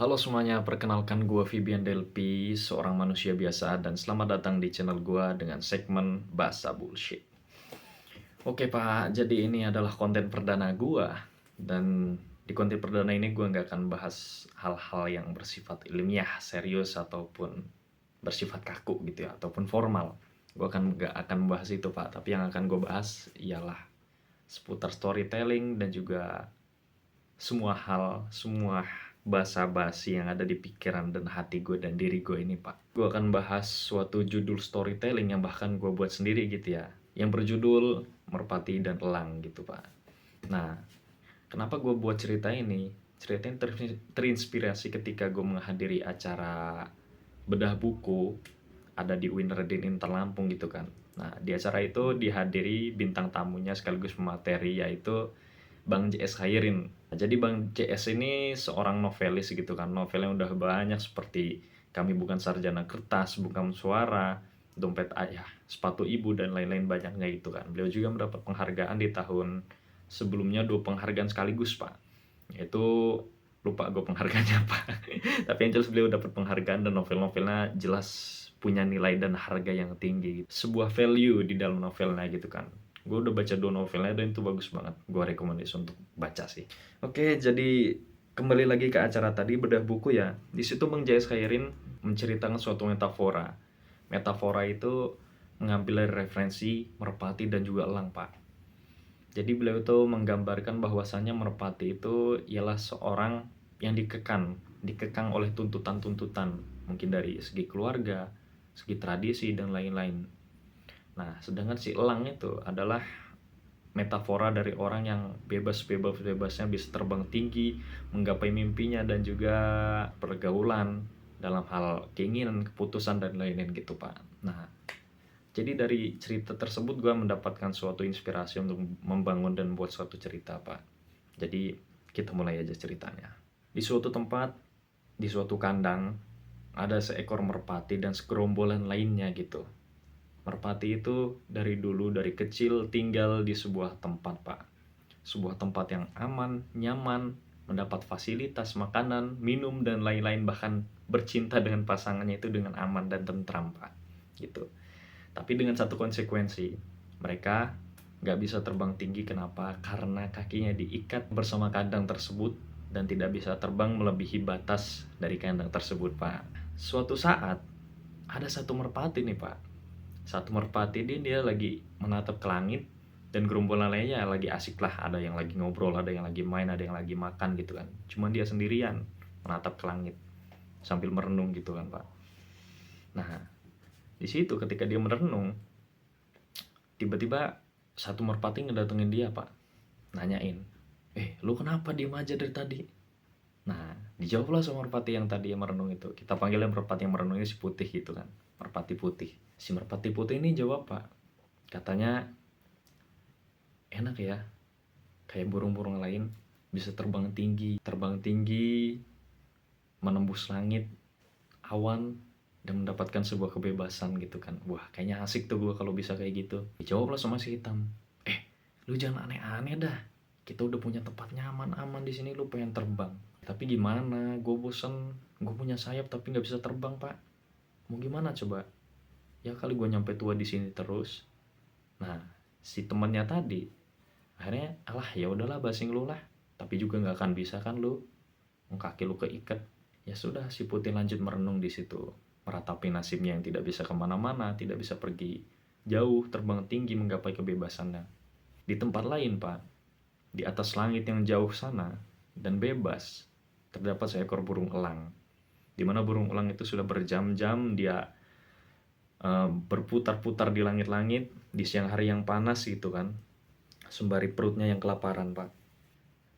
Halo semuanya, perkenalkan gue Vibian Delpi, seorang manusia biasa dan selamat datang di channel gue dengan segmen Bahasa Bullshit. Oke Pak, jadi ini adalah konten perdana gue dan di konten perdana ini gue nggak akan bahas hal-hal yang bersifat ilmiah, serius ataupun bersifat kaku gitu ya, ataupun formal. Gue nggak akan bahas itu Pak, tapi yang akan gue bahas ialah seputar storytelling dan juga semua hal, semua basa-basi yang ada di pikiran dan hati gue dan diri gue ini Pak. Gue akan bahas suatu judul storytelling yang bahkan gue buat sendiri gitu ya. Yang berjudul Merpati dan Elang gitu Pak. Nah, kenapa gue buat cerita ini? Cerita ini terinspirasi ketika gue menghadiri acara bedah buku ada di Winredin Inter Lampung gitu kan. Nah, di acara itu dihadiri bintang tamunya sekaligus pemateri yaitu Bang JS Khairin. Nah, jadi Bang JS ini seorang novelis gitu kan. Novelnya udah banyak seperti Kami Bukan Sarjana Kertas, Bukan Suara, Dompet Ayah, Sepatu Ibu, dan lain-lain banyaknya gitu kan. Beliau juga mendapat penghargaan di tahun sebelumnya, 2 penghargaan sekaligus Pak. Yaitu lupa gue penghargaannya apa. Tapi yang jelas beliau dapat penghargaan dan novel-novelnya jelas punya nilai dan harga yang tinggi. Sebuah value di dalam novelnya gitu kan. Gue udah baca 2 novelnya dan itu bagus banget. Gue rekomendasi untuk baca sih. Oke, jadi kembali lagi ke acara tadi bedah buku ya. Di situ Bang Jayas Khairin menceritakan suatu metafora. Metafora itu mengambil dari referensi merpati dan juga elang, Pak. Jadi beliau itu menggambarkan bahwasannya merpati itu ialah seorang yang dikekang oleh tuntutan-tuntutan, mungkin dari segi keluarga, segi tradisi, dan lain-lain. Nah, sedangkan si elang itu adalah metafora dari orang yang bebas-bebasnya bisa terbang tinggi, menggapai mimpinya, dan juga pergaulan dalam hal keinginan, keputusan, dan lain-lain gitu, Pak. Nah, jadi dari cerita tersebut gue mendapatkan suatu inspirasi untuk membangun dan buat suatu cerita Pak. Jadi kita mulai aja ceritanya. Di suatu tempat, di suatu kandang, ada seekor merpati dan segerombolan lainnya gitu. Merpati itu dari dulu, dari kecil tinggal di sebuah tempat Pak. Sebuah tempat yang aman, nyaman, mendapat fasilitas makanan, minum, dan lain-lain. Bahkan bercinta dengan pasangannya itu dengan aman dan tentram Pak. Gitu. Tapi dengan satu konsekuensi, mereka nggak bisa terbang tinggi. Kenapa? Karena kakinya diikat bersama kandang tersebut dan tidak bisa terbang melebihi batas dari kandang tersebut, Pak. Suatu saat, ada satu merpati nih, Pak. Satu merpati dia lagi menatap ke langit dan gerombolan lainnya lagi asik lah. Ada yang lagi ngobrol, ada yang lagi main, ada yang lagi makan gitu kan. Cuman dia sendirian menatap ke langit sambil merenung gitu kan, Pak. Nah, di situ ketika dia merenung, tiba-tiba satu merpati ngedatengin dia Pak, nanyain, lu kenapa diem aja dari tadi? Nah, dijawablah sama merpati yang tadi yang merenung itu. Kita panggilnya merpati yang merenung ini si putih gitu kan, merpati putih. Si merpati putih ini jawab Pak, katanya, enak ya, kayak burung-burung lain bisa terbang tinggi, menembus langit, awan, dan mendapatkan sebuah kebebasan gitu kan. Wah, kayaknya asik tuh gue kalau bisa kayak gitu. Dijawablah sama si hitam, lu jangan aneh-aneh dah. Kita udah punya tempat nyaman, aman di sini, lu pengen terbang. Tapi gimana? Gue bosen. Gue punya sayap tapi nggak bisa terbang, Pak. Mau gimana coba? Ya kali gue nyampe tua di sini terus. Nah, si temannya tadi akhirnya, alah ya udahlah basing lu lah. Tapi juga nggak akan bisa kan lu. Kaki lu keikat. Ya sudah, si putih lanjut merenung di situ, meratapi nasibnya yang tidak bisa kemana-mana, tidak bisa pergi jauh, terbang tinggi, menggapai kebebasannya. Di tempat lain, Pak, di atas langit yang jauh sana dan bebas, terdapat seekor burung elang. Di mana burung elang itu sudah berjam-jam dia berputar-putar di langit-langit di siang hari yang panas gitu kan, sembari perutnya yang kelaparan, Pak.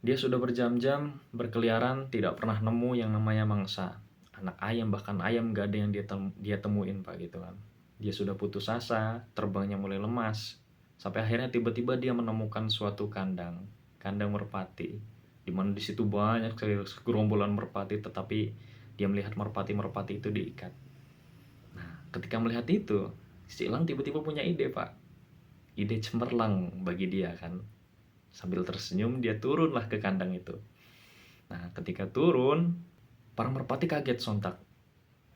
Dia sudah berjam-jam berkeliaran, tidak pernah nemu yang namanya mangsa. Anak ayam, bahkan ayam gak ada yang dia temuin, Pak, gitu kan. Dia sudah putus asa, terbangnya mulai lemas. Sampai akhirnya tiba-tiba dia menemukan suatu kandang, kandang merpati. Di mana di situ banyak gerombolan merpati, tetapi dia melihat merpati-merpati itu diikat. Nah, ketika melihat itu, si elang tiba-tiba punya ide, Pak. Ide cemerlang bagi dia kan. Sambil tersenyum dia turunlah ke kandang itu. Nah, ketika turun, Para merpati kaget sontak.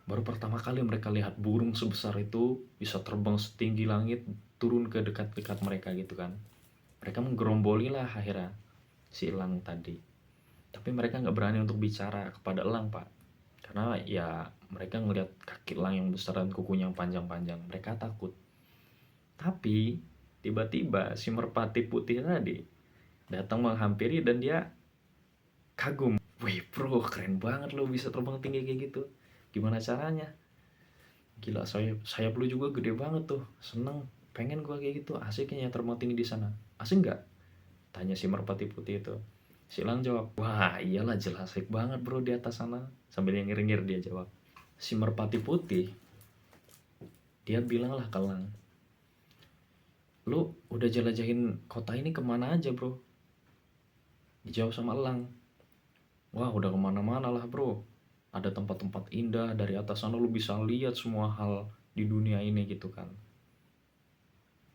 Baru pertama kali mereka lihat burung sebesar itu bisa terbang setinggi langit turun ke dekat-dekat mereka gitu kan. Mereka menggeromboli lah akhirnya si elang tadi. Tapi mereka nggak berani untuk bicara kepada elang, Pak. Karena ya mereka ngelihat kaki elang yang besar dan kukunya yang panjang-panjang. Mereka takut. Tapi tiba-tiba si merpati putih tadi datang menghampiri dan dia kagum. Wih bro, keren banget lo bisa terbang tinggi kayak gitu. Gimana caranya? Gila, sayap lu juga gede banget tuh. Seneng, pengen gua kayak gitu. Asiknya terbang tinggi di sana. Asik nggak? Tanya si merpati putih itu. Si elang jawab, wah iyalah jelas asik banget bro di atas sana. Sambil yang ngir-ngir dia jawab. Si merpati putih, dia bilang lah ke elang, lu udah jelajahin kota ini kemana aja bro? Dijawab sama elang, wah udah kemana-mana lah bro. Ada tempat-tempat indah, dari atas sana lu bisa lihat semua hal di dunia ini gitu kan.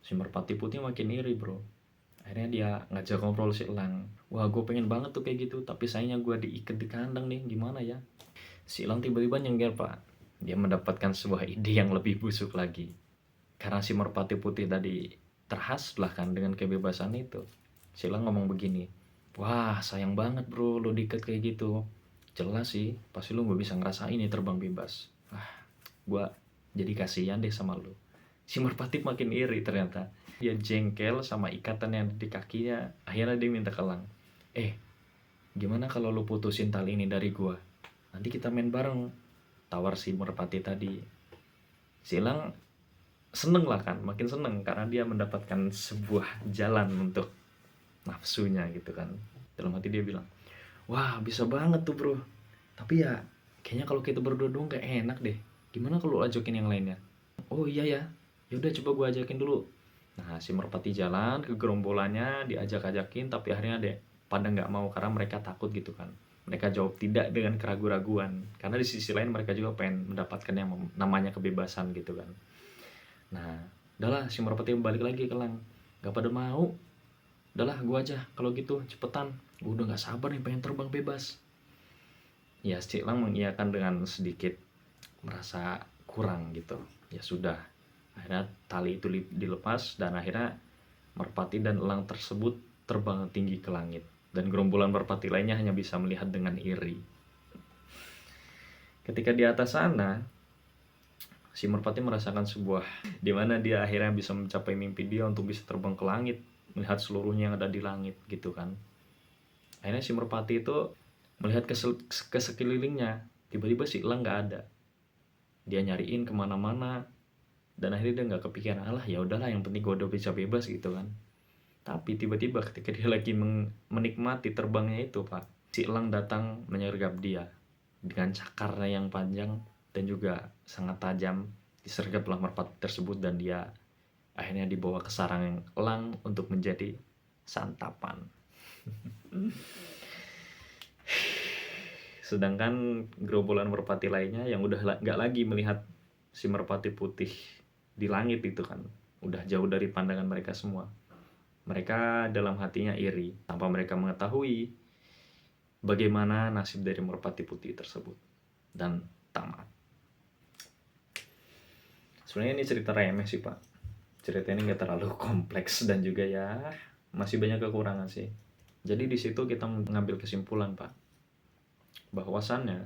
Si merpati putih makin iri bro. Akhirnya dia ngajak ngobrol si elang. Wah gue pengen banget tuh kayak gitu, tapi sayangnya gue diikat di kandang nih, gimana ya? Si elang tiba-tiba nyengir pak. Dia mendapatkan sebuah ide yang lebih busuk lagi. Karena si merpati putih tadi terhaslah kan dengan kebebasan itu. Si elang ngomong begini, wah sayang banget bro lo diikat kayak gitu. Jelas sih, pasti lo gak bisa ngerasain nih terbang bebas. Wah, gue jadi kasihan deh sama lo. Si merpati makin iri ternyata. Dia jengkel sama ikatan yang ada di kakinya. Akhirnya dia minta ke elang, gimana kalau lo putusin tali ini dari gua? Nanti kita main bareng. Tawar si merpati tadi. Si elang seneng lah kan, makin seneng karena dia mendapatkan sebuah jalan untuk nafsunya gitu kan. Dalam hati dia bilang, wah bisa banget tuh bro, tapi ya kayaknya kalau kita berdua doang gak enak deh. Gimana kalau ajakin yang lainnya? Oh iya ya, yaudah coba gua ajakin dulu. Nah si merpati jalan ke gerombolannya, diajak-ajakin, tapi akhirnya deh pada nggak mau karena mereka takut gitu kan. Mereka jawab tidak dengan keraguan-raguan karena di sisi lain mereka juga pengen mendapatkan yang namanya kebebasan gitu kan. Nah udahlah si merpati balik lagi ke elang, gak pada mau. Udahlah gua aja kalau gitu, cepetan, gua udah nggak sabar nih pengen terbang bebas. Ya si elang mengiyakan dengan sedikit merasa kurang gitu. Ya sudah, akhirnya tali itu dilepas dan akhirnya merpati dan elang tersebut terbang tinggi ke langit, dan gerombolan merpati lainnya hanya bisa melihat dengan iri. Ketika di atas sana, si merpati merasakan sebuah dimana dia akhirnya bisa mencapai mimpi dia untuk bisa terbang ke langit, melihat seluruhnya yang ada di langit gitu kan. Akhirnya si merpati itu melihat ke sekelilingnya, tiba-tiba si elang nggak ada. Dia nyariin kemana-mana dan akhirnya dia nggak kepikiran, alah ya udahlah yang penting gue udah bisa bebas gitu kan. Tapi tiba-tiba ketika dia lagi menikmati terbangnya itu pak, si elang datang menyergap dia dengan cakarnya yang panjang dan juga sangat tajam. Disergaplah merpati tersebut dan dia akhirnya dibawa ke sarang elang untuk menjadi santapan. Sedangkan gerombolan merpati lainnya yang udah gak lagi melihat si merpati putih di langit itu kan, udah jauh dari pandangan mereka semua. Mereka dalam hatinya iri tanpa mereka mengetahui bagaimana nasib dari merpati putih tersebut. Dan tamat. Sebenarnya ini cerita remeh sih pak. Cerita ini gak terlalu kompleks dan juga ya masih banyak kekurangan sih. Jadi di situ kita mengambil kesimpulan pak, bahwasannya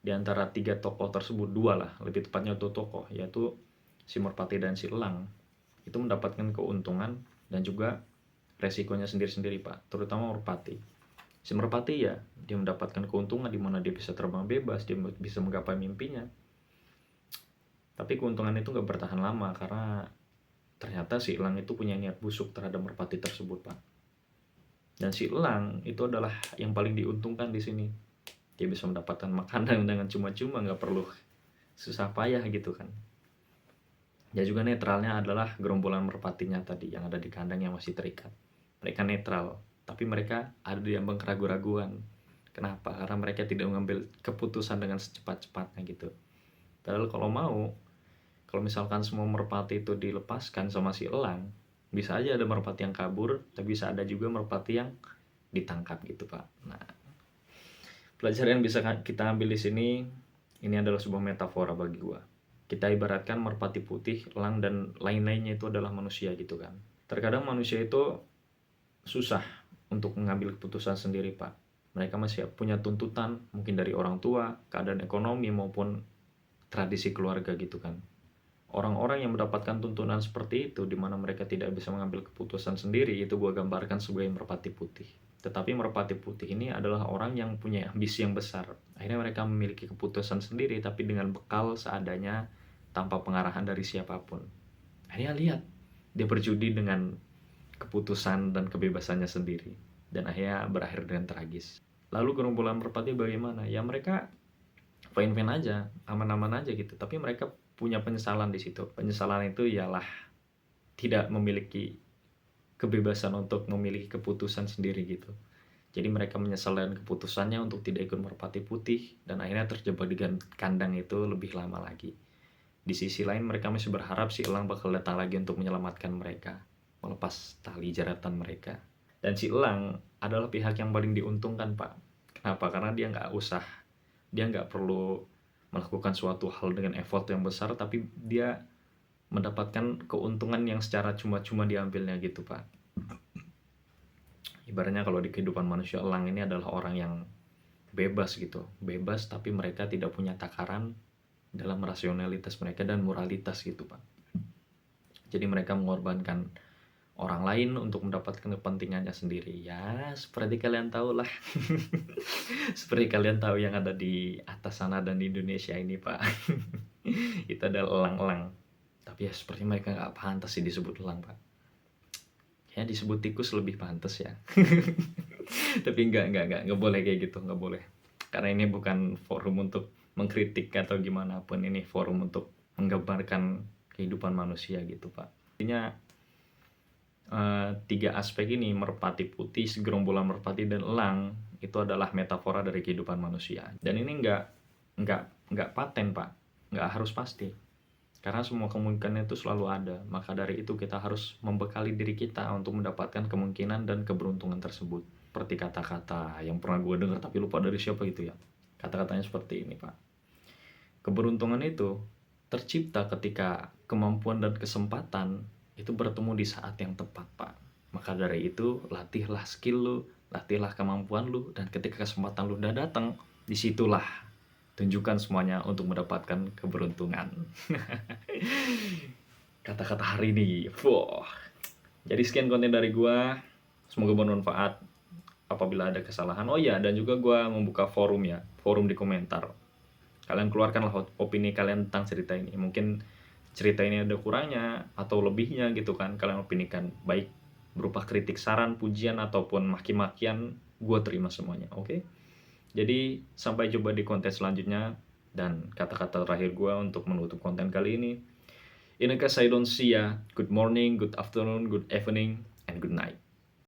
di antara 3 tokoh tersebut, 2 lah lebih tepatnya tuh tokoh, yaitu si merpati dan si elang, itu mendapatkan keuntungan dan juga resikonya sendiri-sendiri pak. Terutama merpati. Si merpati ya dia mendapatkan keuntungan di mana dia bisa terbang bebas, dia bisa menggapai mimpinya. Tapi keuntungan itu gak bertahan lama karena ternyata si elang itu punya niat busuk terhadap merpati tersebut pak. Dan si elang itu adalah yang paling diuntungkan di sini. Dia bisa mendapatkan makanan dengan cuma-cuma, gak perlu susah payah gitu kan. Ya juga netralnya adalah gerombolan merpatinya tadi yang ada di kandang yang masih terikat. Mereka netral, tapi mereka ada di ambang keraguan-raguan. Kenapa? Karena mereka tidak mengambil keputusan dengan secepat-cepatnya gitu. Padahal kalau misalkan semua merpati itu dilepaskan sama si elang, bisa aja ada merpati yang kabur, tapi bisa ada juga merpati yang ditangkap gitu pak. Nah, Pelajaran yang bisa kita ambil di sini, ini adalah sebuah metafora bagi gua. Kita ibaratkan merpati putih, elang, dan lain-lainnya itu adalah manusia gitu kan. Terkadang manusia itu susah untuk mengambil keputusan sendiri, Pak. Mereka masih punya tuntutan, mungkin dari orang tua, keadaan ekonomi, maupun tradisi keluarga gitu kan. Orang-orang yang mendapatkan tuntunan seperti itu, di mana mereka tidak bisa mengambil keputusan sendiri, itu gue gambarkan sebagai merpati putih. Tetapi merpati putih ini adalah orang yang punya ambisi yang besar. Akhirnya mereka memiliki keputusan sendiri, tapi dengan bekal seadanya, tanpa pengarahan dari siapapun. Akhirnya lihat, dia berjudi dengan keputusan dan kebebasannya sendiri. Dan akhirnya berakhir dengan tragis. Lalu gerombolan merpati bagaimana? Ya mereka fine-fine aja, aman-aman aja gitu. Tapi mereka punya penyesalan di situ. Penyesalan itu ialah tidak memiliki kebebasan untuk memiliki keputusan sendiri gitu. Jadi mereka menyesal dengan keputusannya untuk tidak ikut merpati putih, dan akhirnya terjebak di kandang itu lebih lama lagi. Di sisi lain mereka masih berharap si elang bakal datang lagi untuk menyelamatkan mereka, melepas tali jeratan mereka. Dan si elang adalah pihak yang paling diuntungkan, Pak. Kenapa? Karena dia nggak perlu melakukan suatu hal dengan effort yang besar, tapi dia mendapatkan keuntungan yang secara cuma-cuma diambilnya gitu, Pak. Ibaratnya kalau di kehidupan manusia, elang ini adalah orang yang bebas gitu. Bebas tapi mereka tidak punya takaran dalam rasionalitas mereka dan moralitas gitu, Pak. Jadi mereka mengorbankan orang lain untuk mendapatkan kepentingannya sendiri. Ya, seperti kalian tahu lah. Seperti kalian tahu yang ada di atas sana dan di Indonesia ini, Pak. Itu adalah elang-elang. Tapi ya seperti mereka nggak pantas sih disebut elang, Pak. Ya disebut tikus lebih pantas ya. Tapi nggak boleh kayak gitu, nggak boleh. Karena ini bukan forum untuk mengkritik atau gimana pun, ini forum untuk menggambarkan kehidupan manusia gitu, Pak. Intinya tiga aspek ini, merpati putih, segerombolan merpati, dan elang, itu adalah metafora dari kehidupan manusia. Dan ini nggak paten, Pak, nggak harus pasti, karena semua kemungkinan itu selalu ada. Maka dari itu kita harus membekali diri kita untuk mendapatkan kemungkinan dan keberuntungan tersebut. Seperti kata-kata yang pernah gue dengar tapi lupa dari siapa gitu ya. Kata-katanya seperti ini, Pak. Keberuntungan itu tercipta ketika kemampuan dan kesempatan itu bertemu di saat yang tepat, Pak. Maka dari itu, latihlah skill lu, latihlah kemampuan lu, dan ketika kesempatan lu udah datang, disitulah tunjukkan semuanya untuk mendapatkan keberuntungan. Kata-kata hari ini. Wah. Jadi sekian konten dari gua. Semoga bermanfaat. Apabila ada kesalahan, oh ya, dan juga gua membuka forum ya, forum di komentar. Kalian keluarkanlah opini kalian tentang cerita ini. Mungkin cerita ini ada kurangnya atau lebihnya gitu kan, kalian opinikan, baik berupa kritik, saran, pujian, ataupun maki-makian, gue terima semuanya, oke? Jadi sampai jumpa di konten selanjutnya, dan kata-kata terakhir gue untuk menutup konten kali ini, in case I don't see ya, good morning, good afternoon, good evening, and good night.